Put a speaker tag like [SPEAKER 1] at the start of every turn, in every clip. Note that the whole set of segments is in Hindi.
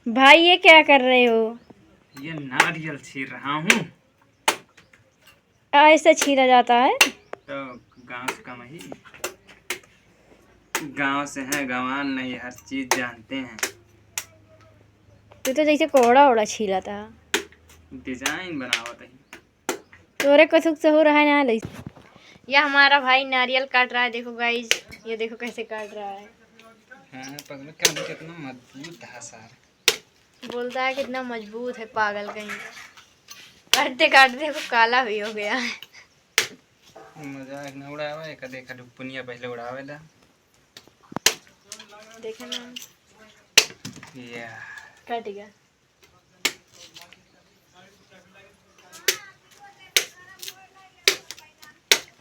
[SPEAKER 1] भाई ये क्या कर रहे हो?
[SPEAKER 2] ये नारियल छील रहा हूँ।
[SPEAKER 1] ऐसे छीला जाता है?
[SPEAKER 2] तो गांव से कम ही, गांव से है, गंवार नहीं, हर चीज जानते हैं।
[SPEAKER 1] तू तो जैसे कोड़ा ओड़ा छीला था।
[SPEAKER 2] डिजाइन बनावत है।
[SPEAKER 1] तोरे कसुक से हो रहा है ना लई। यह हमारा भाई नारियल काट रहा है, देखो गाइस, ये देखो कैसे काट रहा है।
[SPEAKER 2] हाँ, पगला क्या कितना मजबूत है सार।
[SPEAKER 1] बोलता है कितना मजबूत है, पागल कहीं। काटते काटते देखो काला भी हो गया है।
[SPEAKER 2] मजाक न उड़ावा, एक देखा डुपुनिया पहले उड़ावे ला।
[SPEAKER 1] देखे ना,
[SPEAKER 2] या
[SPEAKER 1] कट गया।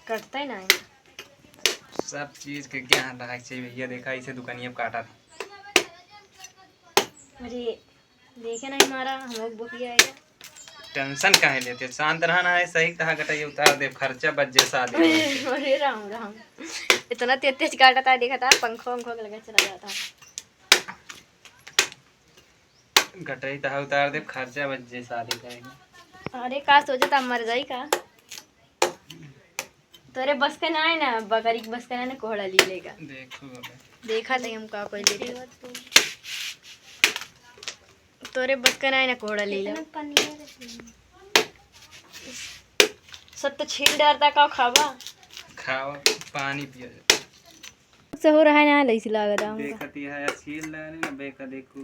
[SPEAKER 1] कटता ही ना है।
[SPEAKER 2] सब चीज के ज्ञान रखा चाहिए भैया। देखा इसे दुकानिया काटा था।
[SPEAKER 1] अरे देखे ना हमारा, हम लोग बुकिया आएगा।
[SPEAKER 2] टेंशन काहे लेते, शांत रहना है। सही कहा गटाई उतार दे, खर्चा बच जे शादी।
[SPEAKER 1] अरे राम राम, इतना तेज तेज काटा था, देखा था पंखों पंखों लगा चला जाता।
[SPEAKER 2] गटाई तहा उतार दे, खर्चा बच जे शादी करेगी।
[SPEAKER 1] अरे का सोचा था मर जाई का? तोरे बस का ना है ना, बकरी के बस का ना कोहड़ा ली लेगा।
[SPEAKER 2] देखो अबे।
[SPEAKER 1] देखा था हम का कोई ले तोरे बस का ना है ना कोहड़ा ली ले। सब तो छील डरता का खावा।
[SPEAKER 2] खाओ पानी पियो।
[SPEAKER 1] से हो रहा है ना लईस लागत हमका।
[SPEAKER 2] देखती है यार, छील ले ना बेका देखो।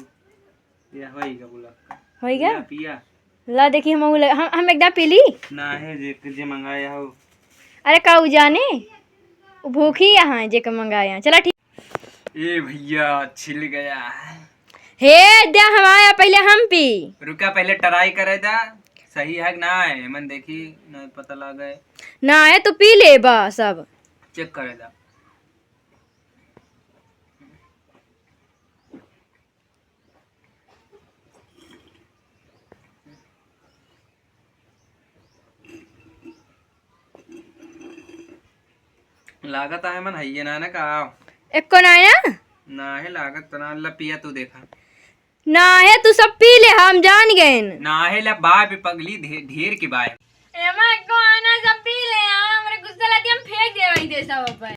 [SPEAKER 2] ये होईगा बुलक्का।
[SPEAKER 1] होईगा?
[SPEAKER 2] पिया पिया।
[SPEAKER 1] ला देखी हम एकदम पीली
[SPEAKER 2] ना है जे मंगाया हो।
[SPEAKER 1] अरे का जाने भूखी यहाँ जे का मंगाया। चला ठीक।
[SPEAKER 2] ये भैया छिल गया।
[SPEAKER 1] हे दे हम आया पहले हम पी।
[SPEAKER 2] रुका पहले ट्राई करे था, सही है कि ना है। मन देखी नहीं पता लगे
[SPEAKER 1] ना है तो पी ले बा सब।
[SPEAKER 2] चेक करे था। लागत है मन है ना का
[SPEAKER 1] एक को ना है
[SPEAKER 2] ना है लागत तना लपिया तू देखा
[SPEAKER 1] ना है तू सब पी ले, हम जान गए
[SPEAKER 2] ना है ला बाय पे पगली ढेर की बाय।
[SPEAKER 1] एमा को आना सब पी ले, हमरे गुस्सा लगी हम फेंक दे वही दे सब ऊपर।